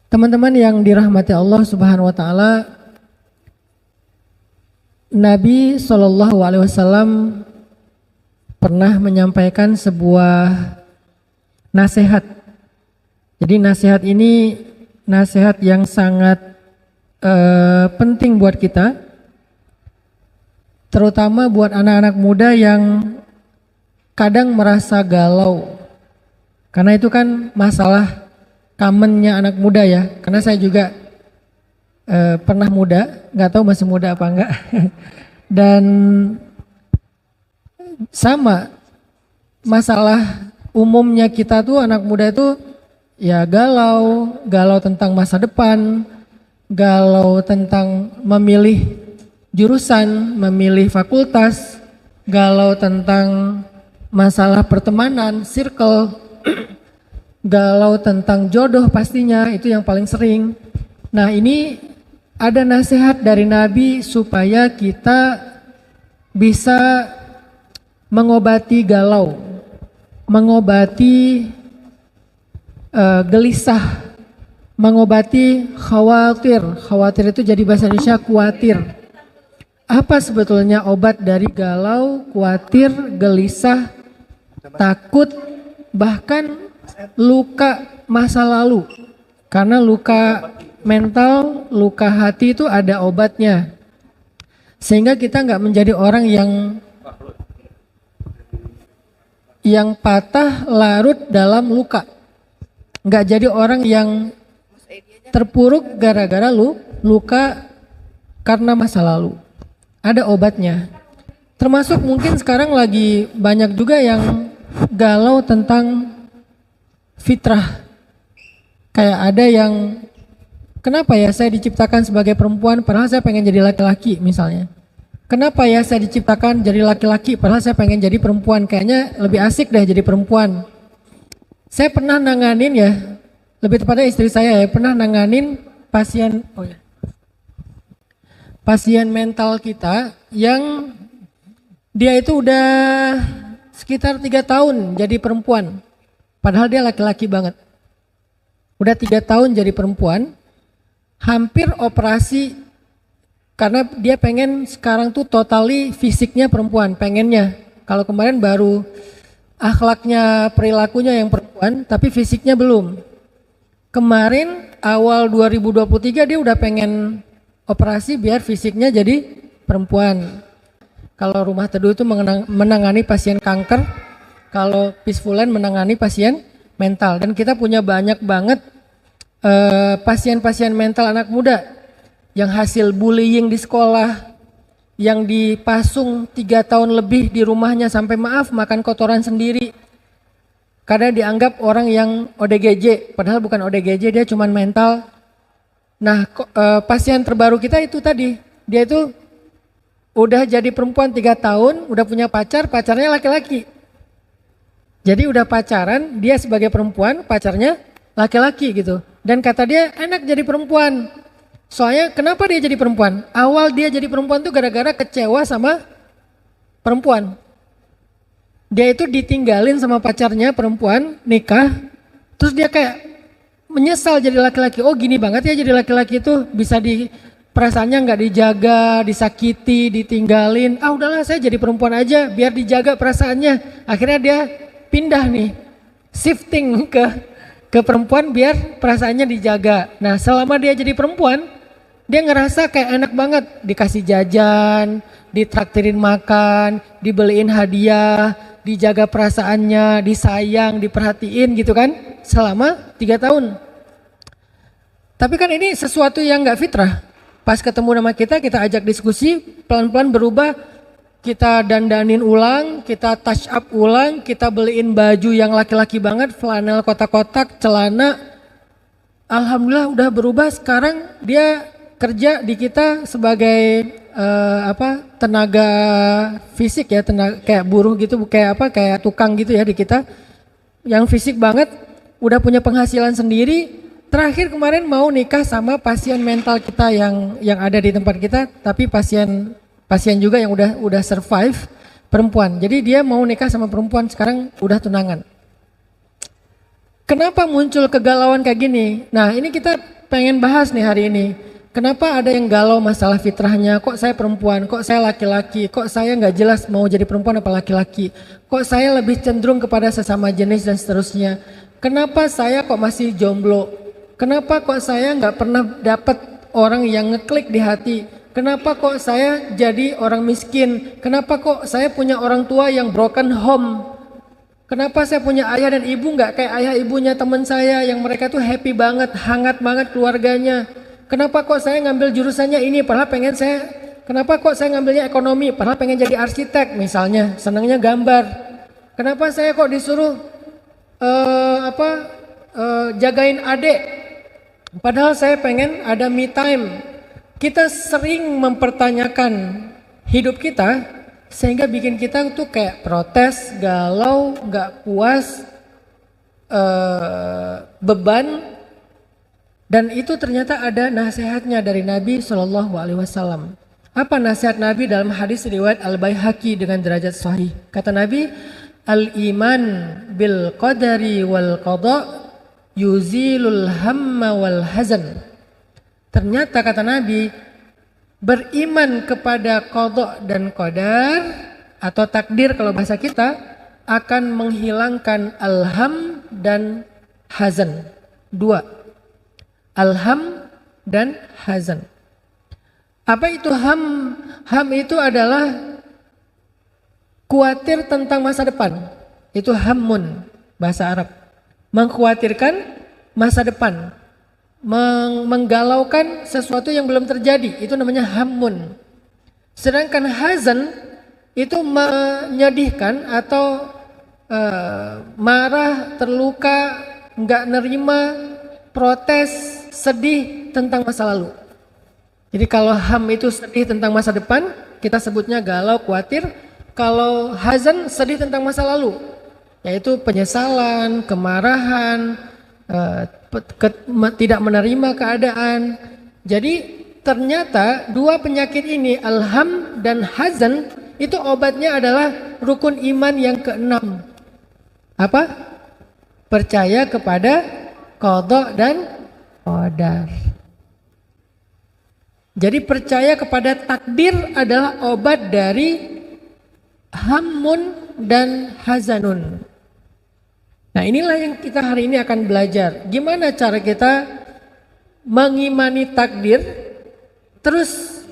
Teman-teman yang dirahmati Allah Subhanahu wa taala, Nabi SAW pernah menyampaikan sebuah nasihat. Jadi nasihat ini nasihat yang sangat penting buat kita, terutama buat anak-anak muda yang kadang merasa galau. Karena itu kan masalah commonnya anak muda ya. Karena saya juga pernah muda, nggak tahu masih muda apa enggak. Dan sama masalah umumnya kita tuh anak muda itu ya galau tentang masa depan, galau tentang memilih jurusan, memilih fakultas, galau tentang masalah pertemanan, circle, galau tentang jodoh pastinya, itu yang paling sering. Nah, ini ada nasihat dari Nabi supaya kita bisa mengobati galau, mengobati gelisah, mengobati khawatir. Khawatir itu jadi bahasa Indonesia khawatir. Apa sebetulnya obat dari galau, khawatir, gelisah, takut, bahkan luka masa lalu? Karena luka mental, luka hati itu ada obatnya. Sehingga kita nggak menjadi orang yang patah larut dalam luka. Nggak jadi orang yang terpuruk gara-gara luka karena masa lalu. Ada obatnya. Termasuk mungkin sekarang lagi banyak juga yang galau tentang fitrah. Kayak ada yang, kenapa ya saya diciptakan sebagai perempuan padahal saya pengen jadi laki-laki misalnya. Kenapa ya saya diciptakan jadi laki-laki padahal saya pengen jadi perempuan. Kayaknya lebih asik deh jadi perempuan. Saya pernah nanganin ya, lebih tepatnya istri saya ya, pernah nanganin pasien mental kita yang dia itu udah sekitar 3 tahun jadi perempuan. Padahal dia laki-laki banget. Udah 3 tahun jadi perempuan, hampir operasi karena dia pengen sekarang tuh totally fisiknya perempuan, pengennya. Kalau kemarin baru akhlaknya, perilakunya yang perempuan, tapi fisiknya belum. Kemarin awal 2023 dia udah pengen operasi biar fisiknya jadi perempuan. Kalau Rumah Teduh itu menangani pasien kanker, kalau Peacefulan menangani pasien mental. Dan kita punya banyak banget pasien-pasien mental anak muda yang hasil bullying di sekolah, yang dipasung 3 tahun lebih di rumahnya sampai maaf makan kotoran sendiri. Karena dianggap orang yang ODGJ, padahal bukan ODGJ, dia cuma mental. Nah, pasien terbaru kita itu tadi, dia itu udah jadi perempuan 3 tahun, udah punya pacar, pacarnya laki-laki. Jadi udah pacaran, dia sebagai perempuan, pacarnya laki-laki gitu. Dan kata dia enak jadi perempuan. Soalnya kenapa dia jadi perempuan? Awal dia jadi perempuan tuh gara-gara kecewa sama perempuan. Dia itu ditinggalin sama pacarnya perempuan, nikah, terus dia kayak menyesal jadi laki-laki. Oh gini banget ya jadi laki-laki itu bisa perasaannya nggak dijaga, disakiti, ditinggalin. Ah udahlah saya jadi perempuan aja biar dijaga perasaannya. Akhirnya dia pindah nih, shifting ke perempuan biar perasaannya dijaga. Nah selama dia jadi perempuan, dia ngerasa kayak enak banget, dikasih jajan, ditraktirin makan, dibeliin hadiah, dijaga perasaannya, disayang, diperhatiin gitu kan, selama 3 tahun. Tapi kan ini sesuatu yang gak fitrah. Pas ketemu sama kita ajak diskusi, pelan-pelan berubah, kita dandanin ulang, kita touch up ulang, kita beliin baju yang laki-laki banget, flanel kotak-kotak, celana. Alhamdulillah udah berubah, sekarang dia kerja di kita sebagai tenaga fisik ya, tenaga kayak buruh gitu, kayak tukang gitu ya di kita, yang fisik banget, udah punya penghasilan sendiri. Terakhir kemarin mau nikah sama pasien mental kita yang ada di tempat kita, tapi pasien juga yang udah survive, perempuan. Jadi dia mau nikah sama perempuan, sekarang udah tunangan. Kenapa muncul kegalauan kayak gini? Nah ini kita pengen bahas nih hari ini. Kenapa ada yang galau masalah fitrahnya? Kok saya perempuan? Kok saya laki-laki? Kok saya nggak jelas mau jadi perempuan apa laki-laki? Kok saya lebih cenderung kepada sesama jenis dan seterusnya? Kenapa saya kok masih jomblo? Kenapa kok saya nggak pernah dapat orang yang ngeklik di hati? Kenapa kok saya jadi orang miskin? Kenapa kok saya punya orang tua yang broken home? Kenapa saya punya ayah dan ibu nggak kayak ayah ibunya teman saya yang mereka tuh happy banget, hangat banget keluarganya? Kenapa kok saya ngambil jurusannya ini padahal kenapa kok saya ngambilnya ekonomi padahal pengen jadi arsitek misalnya, senangnya gambar. Kenapa saya kok disuruh jagain adik padahal saya pengen ada me time. Kita sering mempertanyakan hidup kita sehingga bikin kita tuh kayak protes, galau, nggak puas, beban. Dan itu ternyata ada nasihatnya dari Nabi Shallallahu Alaihi Wasallam. Apa nasihat Nabi dalam hadis riwayat Al-Baihaqi dengan derajat sahih? Kata Nabi, al-iman bil qadari wal qada yuzilul hamma wal hazan. Ternyata kata Nabi, beriman kepada qada dan qadar atau takdir kalau bahasa kita akan menghilangkan alham dan hazan. Dua. Alham dan hazan. Apa itu ham? Ham itu adalah khawatir tentang masa depan. Itu hammun, bahasa Arab. Mengkhawatirkan masa depan. Menggalaukan sesuatu yang belum terjadi. Itu namanya hammun. Sedangkan hazan itu menyedihkan atau marah, terluka, nggak nerima, protes, sedih tentang masa lalu. Jadi kalau ham itu sedih tentang masa depan, kita sebutnya galau, khawatir. Kalau hazan sedih tentang masa lalu, yaitu penyesalan, kemarahan, tidak menerima keadaan. Jadi ternyata dua penyakit ini, alham dan hazan, itu obatnya adalah rukun iman yang keenam. Apa? Percaya kepada qada dan qadar. Jadi percaya kepada takdir adalah obat dari hammun dan hazanun. Nah, inilah yang kita hari ini akan belajar. Gimana cara kita mengimani takdir? Terus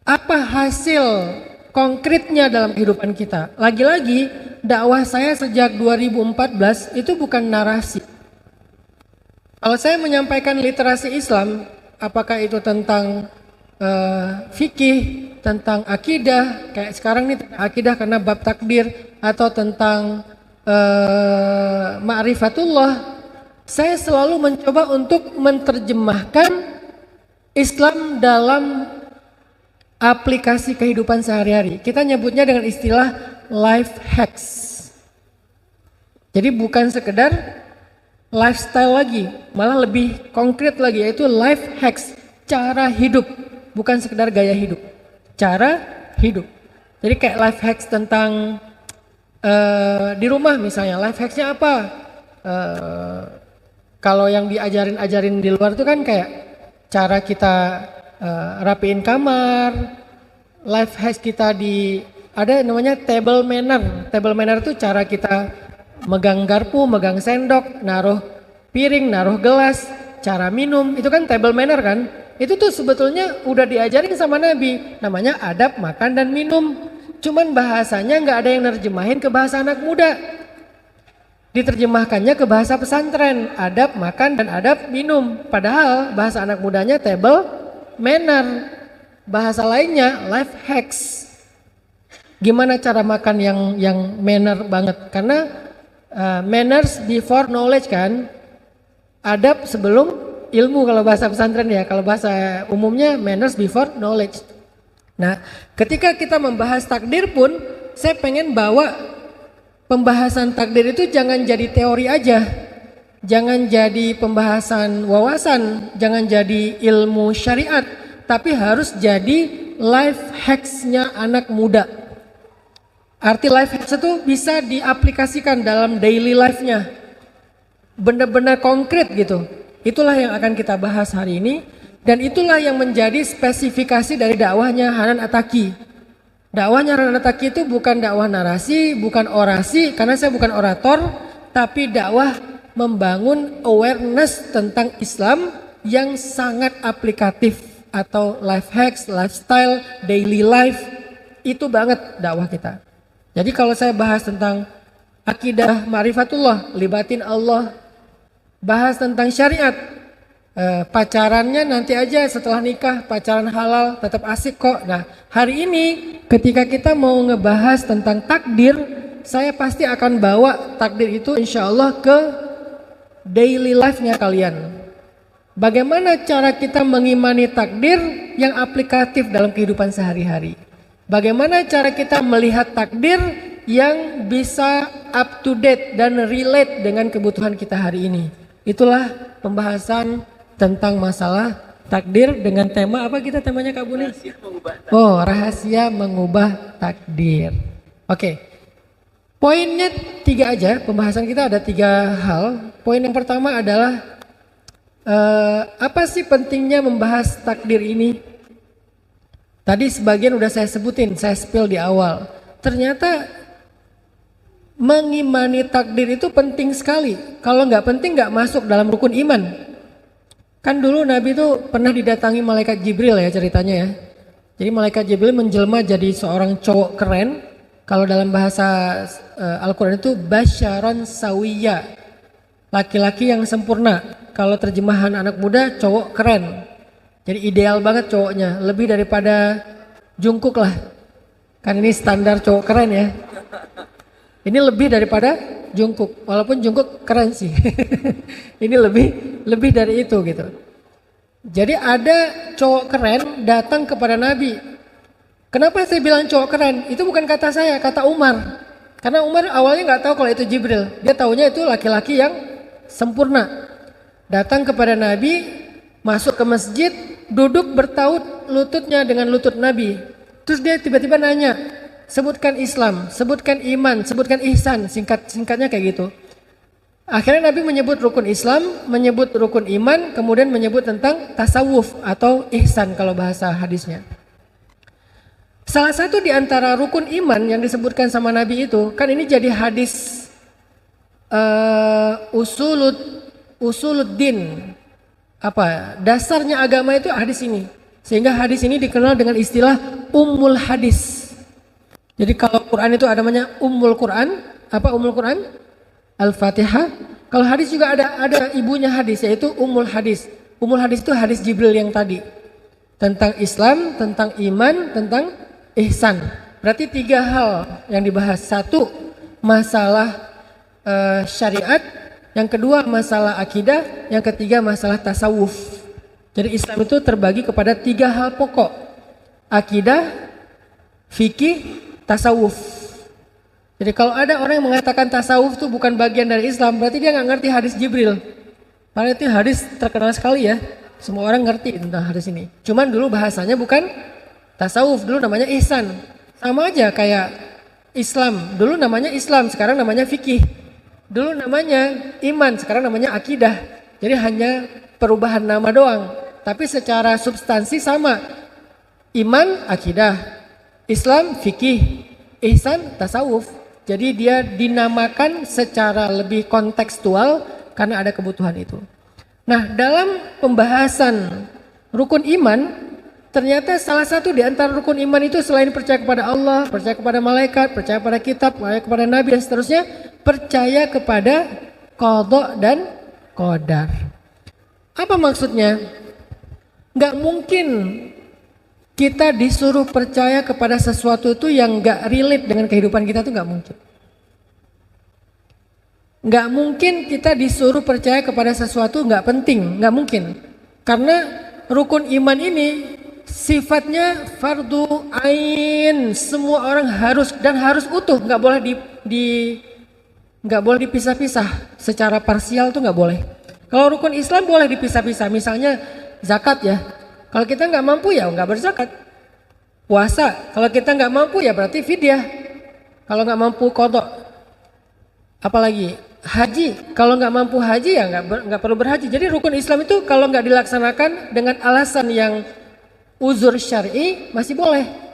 apa hasil konkretnya dalam kehidupan kita? Lagi-lagi dakwah saya sejak 2014 itu bukan narasi. Kalau saya menyampaikan literasi Islam, apakah itu tentang fikih, tentang akidah, kayak sekarang nih akidah karena bab takdir, atau tentang ma'rifatullah, saya selalu mencoba untuk menerjemahkan Islam dalam aplikasi kehidupan sehari-hari. Kita nyebutnya dengan istilah life hacks. Jadi bukan sekedar lifestyle lagi, malah lebih konkret lagi, yaitu life hacks, cara hidup, bukan sekedar gaya hidup, cara hidup. Jadi kayak life hacks tentang di rumah misalnya, life hacksnya apa? Kalau yang diajarin di luar itu kan kayak cara kita rapiin kamar, life hacks kita ada namanya table manner. Table manner itu cara kita megang garpu, megang sendok, naruh piring, naruh gelas, cara minum, itu kan table manner kan? Itu tuh sebetulnya udah diajarin sama Nabi, namanya adab makan dan minum. Cuman bahasanya nggak ada yang nerjemahin ke bahasa anak muda. Diterjemahkannya ke bahasa pesantren, adab makan dan adab minum. Padahal bahasa anak mudanya table manner. Bahasa lainnya life hacks. Gimana cara makan yang manner banget? Karena manners before knowledge kan, adab sebelum ilmu kalau bahasa pesantren ya, kalau bahasa umumnya manners before knowledge. Nah, ketika kita membahas takdir pun, saya pengen bawa pembahasan takdir itu jangan jadi teori aja, jangan jadi pembahasan wawasan, jangan jadi ilmu syariat, tapi harus jadi life hacks-nya anak muda. Arti life hacks itu bisa diaplikasikan dalam daily life-nya. Benar-benar konkret gitu. Itulah yang akan kita bahas hari ini, dan itulah yang menjadi spesifikasi dari dakwahnya Hanan Attaqi. Dakwahnya Hanan Attaqi itu bukan dakwah narasi, bukan orasi, karena saya bukan orator, tapi dakwah membangun awareness tentang Islam yang sangat aplikatif atau life hacks, lifestyle, daily life, itu banget dakwah kita. Jadi kalau saya bahas tentang akidah ma'rifatullah, libatin Allah, bahas tentang syariat, pacarannya nanti aja setelah nikah, pacaran halal tetap asik kok. Nah, hari ini ketika kita mau ngebahas tentang takdir, saya pasti akan bawa takdir itu insya Allah ke daily life-nya kalian. Bagaimana cara kita mengimani takdir yang aplikatif dalam kehidupan sehari-hari? Bagaimana cara kita melihat takdir yang bisa up to date dan relate dengan kebutuhan kita hari ini? Itulah pembahasan tentang masalah takdir dengan tema apa kita temanya Kak Buni? Oh, rahasia mengubah takdir. Oke. Poinnya 3 aja, pembahasan kita ada 3 hal. Poin yang pertama adalah apa sih pentingnya membahas takdir ini? Tadi sebagian udah saya sebutin, saya spill di awal. Ternyata mengimani takdir itu penting sekali. Kalau nggak penting nggak masuk dalam rukun iman. Kan dulu Nabi itu pernah didatangi malaikat Jibril ya ceritanya ya. Jadi malaikat Jibril menjelma jadi seorang cowok keren. Kalau dalam bahasa Al-Quran itu basyaron sawiya, laki-laki yang sempurna. Kalau terjemahan anak muda, cowok keren. Jadi ideal banget cowoknya, lebih daripada Jungkook lah. Kan ini standar cowok keren ya. Ini lebih daripada Jungkook, walaupun Jungkook keren sih. Ini lebih dari itu gitu. Jadi ada cowok keren datang kepada Nabi. Kenapa saya bilang cowok keren? Itu bukan kata saya, kata Umar. Karena Umar awalnya nggak tahu kalau itu Jibril. Dia taunya itu laki-laki yang sempurna. Datang kepada Nabi, masuk ke masjid, duduk bertaut lututnya dengan lutut Nabi. Terus dia tiba-tiba nanya, sebutkan Islam, sebutkan iman, sebutkan ihsan, singkatnya kayak gitu. Akhirnya Nabi menyebut rukun Islam, menyebut rukun iman, kemudian menyebut tentang tasawuf atau ihsan kalau bahasa hadisnya. Salah satu di antara rukun iman yang disebutkan sama Nabi itu, kan ini jadi hadis usuluddin, apa dasarnya agama itu hadis ini. Sehingga hadis ini dikenal dengan istilah ummul hadis. Jadi kalau Quran itu ada namanya Ummul Quran, apa Ummul Quran? Al-Fatihah. Kalau hadis juga ada ibunya hadis, yaitu Ummul Hadis. Ummul Hadis itu hadis Jibril yang tadi. Tentang Islam, tentang iman, tentang ihsan. Berarti 3 hal yang dibahas. 1, masalah syariat. Yang kedua, masalah akidah. Yang ketiga, masalah tasawuf. Jadi Islam itu terbagi kepada 3 hal pokok. Akidah, fikih, tasawuf. Jadi kalau ada orang yang mengatakan tasawuf itu bukan bagian dari Islam, berarti dia nggak ngerti hadis Jibril. Karena itu hadis terkenal sekali ya, semua orang ngerti tentang hadis ini. Cuman dulu bahasanya bukan tasawuf, dulu namanya ihsan. Sama aja kayak Islam, dulu namanya Islam, sekarang namanya fikih. Dulu namanya iman, sekarang namanya akidah. Jadi hanya perubahan nama doang, tapi secara substansi sama. Iman, akidah. Islam, fikih. Ihsan, tasawuf. Jadi dia dinamakan secara lebih kontekstual karena ada kebutuhan itu. Nah, dalam pembahasan rukun iman, ternyata salah satu di antara rukun iman itu selain percaya kepada Allah, percaya kepada malaikat, percaya kepada kitab, percaya kepada nabi dan seterusnya, percaya kepada qadha dan qadar. Apa maksudnya? Nggak mungkin kita disuruh percaya kepada sesuatu itu yang nggak relate dengan kehidupan kita, tuh nggak mungkin. Nggak mungkin kita disuruh percaya kepada sesuatu nggak penting, nggak mungkin. Karena rukun iman ini sifatnya fardu ain, semua orang harus dan harus utuh, nggak boleh nggak boleh dipisah-pisah. Secara parsial tuh nggak boleh. Kalau rukun Islam boleh dipisah-pisah, misalnya zakat ya. Kalau kita nggak mampu ya nggak berzakat. Puasa, kalau kita nggak mampu ya berarti fidyah. Kalau nggak mampu qadha. Apalagi haji, kalau nggak mampu haji ya nggak perlu berhaji. Jadi rukun Islam itu kalau nggak dilaksanakan dengan alasan yang uzur syar'i masih boleh.